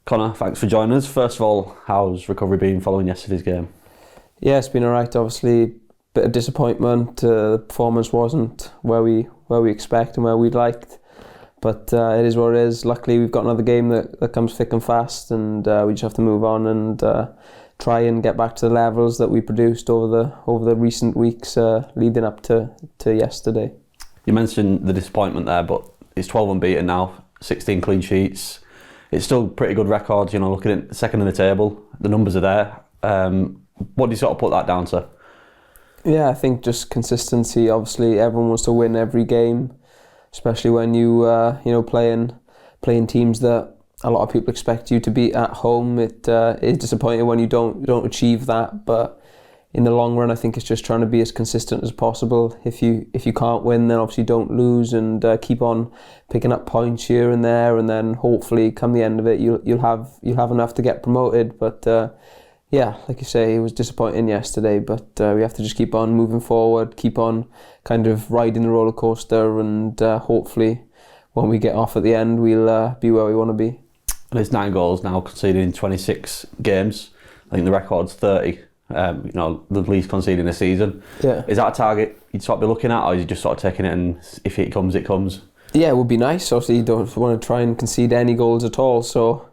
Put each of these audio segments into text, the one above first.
Connor, thanks for joining us. First of all, how's recovery been following yesterday's game? Yeah, it's been alright. Obviously, bit of disappointment. The performance wasn't where we expect and where we'd liked, but it is what it is. Luckily, we've got another game that comes thick and fast, and we just have to move on and try and get back to the levels that we produced over the recent weeks leading up to yesterday. You mentioned the disappointment there, but it's 12 unbeaten now, 16 clean sheets. It's still pretty good records, looking at second in the table, the numbers are there. What do you sort of put that down to? Yeah, I think just consistency. Obviously, everyone wants to win every game, especially when you playing teams that a lot of people expect you to beat at home. It is disappointing when you don't achieve that, but in the long run, I think it's just trying to be as consistent as possible. If you can't win, then obviously don't lose and keep on picking up points here and there, and then hopefully come the end of it, you'll have enough to get promoted. But yeah, like you say, it was disappointing yesterday, but we have to just keep on moving forward, keep on kind of riding the roller coaster, and hopefully when we get off at the end, we'll be where we want to be. And it's 9 goals now, conceded in 26 games. I think the record's 30. The least conceded in a season. Yeah. Is that a target you'd sort of be looking at, or are you just sort of taking it and if it comes, it comes? Yeah, it would be nice. Obviously, you don't want to try and concede any goals at all, so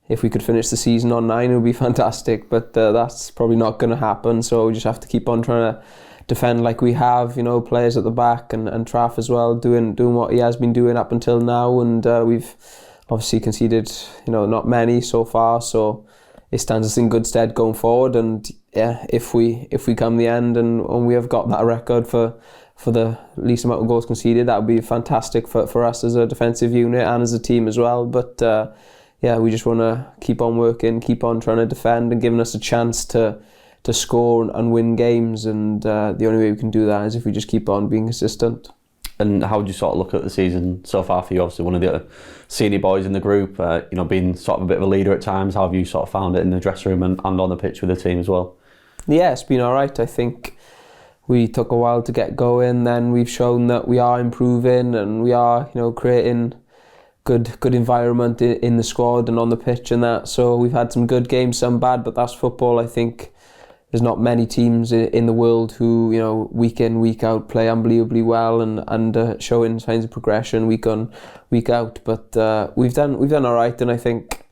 if we could finish the season on 9, it would be fantastic, but that's probably not going to happen, so we just have to keep on trying to defend like we have, players at the back and Traff as well, doing what he has been doing up until now, and we've obviously conceded, not many so far, so it stands us in good stead going forward. And yeah, if we come the end and we have got that record for the least amount of goals conceded, that would be fantastic for us as a defensive unit and as a team as well. But yeah, we just want to keep on working, keep on trying to defend and giving us a chance to score and win games. And the only way we can do that is if we just keep on being consistent. And how would you sort of look at the season so far for you? Obviously, one of the senior boys in the group, being sort of a bit of a leader at times. How have you sort of found it in the dressing room and on the pitch with the team as well? Yeah, it's been all right. I think we took a while to get going. Then we've shown that we are improving and we are, creating good environment in the squad and on the pitch and that. So we've had some good games, some bad, but that's football. I think there's not many teams in the world who, week in, week out, play unbelievably well and showing signs of progression week on, week out. But we've done all right, and I think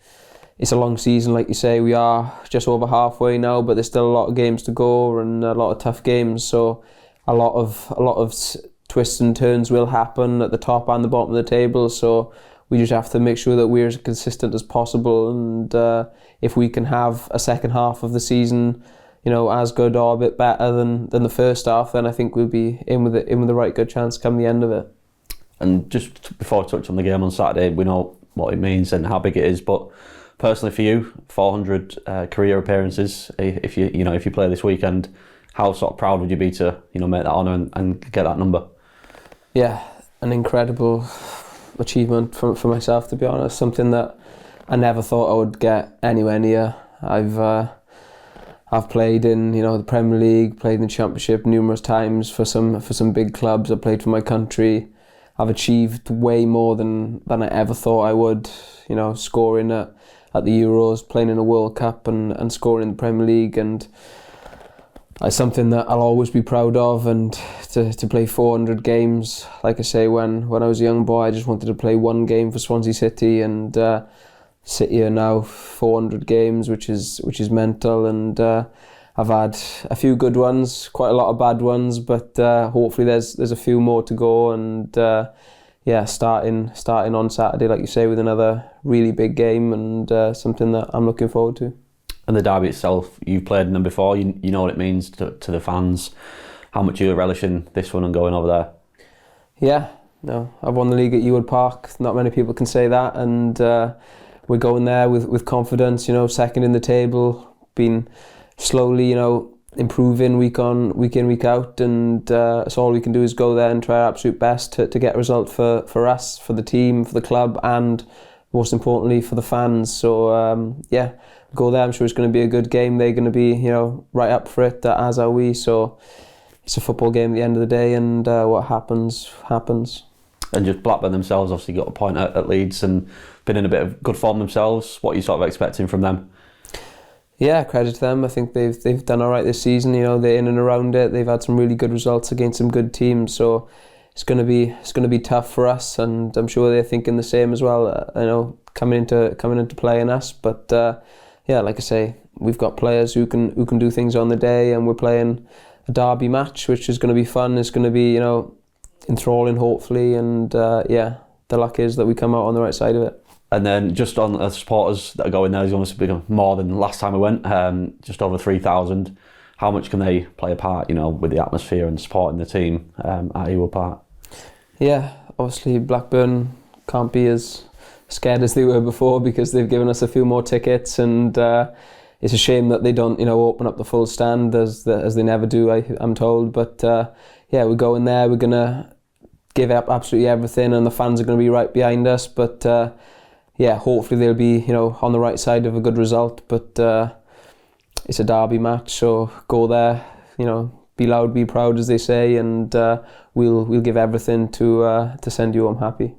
it's a long season, like you say. We are just over halfway now, but there's still a lot of games to go and a lot of tough games. So a lot of twists and turns will happen at the top and the bottom of the table. So we just have to make sure that we're as consistent as possible. And if we can have a second half of the season, as good or a bit better than the first half, then I think we'll be in with the right good chance come the end of it. And just before I touch on the game on Saturday, we know what it means and how big it is, but personally for you, 400 career appearances, if you play this weekend, how sort of proud would you be to make that honour and get that number? Yeah, an incredible achievement for myself, to be honest. Something that I never thought I would get anywhere near. I've played in the Premier League, played in the Championship numerous times for some big clubs. I played for my country. I've achieved way more than I ever thought I would. Scoring at the Euros, playing in a World Cup, and scoring in the Premier League, and it's something that I'll always be proud of. And to play 400 games, like I say, when I was a young boy, I just wanted to play one game for Swansea City, and sit here now 400 games, which is mental. And I've had a few good ones, quite a lot of bad ones, but hopefully there's a few more to go. And starting on Saturday, like you say, with another really big game, and something that I'm looking forward to. And the derby itself, you've played in them before, you know what it means to the fans. How much are you relishing this one and going over there? Yeah, no, I've won the league at Ewood Park. Not many people can say that, and we're going there with confidence, second in the table, been slowly, improving week in, week out, and so all we can do is go there and try our absolute best to get a result for us, for the team, for the club, and most importantly for the fans. So go there. I'm sure it's going to be a good game. They're going to be right up for it, as are we. So it's a football game at the end of the day, and what happens. And just Blackburn themselves obviously got a point at Leeds and been in a bit of good form themselves. What are you sort of expecting from them? Yeah, credit to them. I think they've done all right this season. They're in and around it. They've had some really good results against some good teams. So it's going to be tough for us, and I'm sure they're thinking the same as well. Coming into playing us. But yeah, like I say, we've got players who can do things on the day, and we're playing a derby match, which is going to be fun. It's going to be enthralling, hopefully, and yeah, the luck is that we come out on the right side of it. And then just on the supporters that are going there, there's almost been more than last time we went, just over 3,000. How much can they play a part, with the atmosphere and supporting the team at Ewood Park? Yeah, obviously Blackburn can't be as scared as they were before because they've given us a few more tickets, and it's a shame that they don't, open up the full stand as they never do, I'm told. But yeah, we're going there. We're gonna give up absolutely everything, and the fans are going to be right behind us. But yeah, hopefully they'll be, on the right side of a good result. But it's a derby match, so go there, be loud, be proud, as they say, and we'll give everything to send you home happy.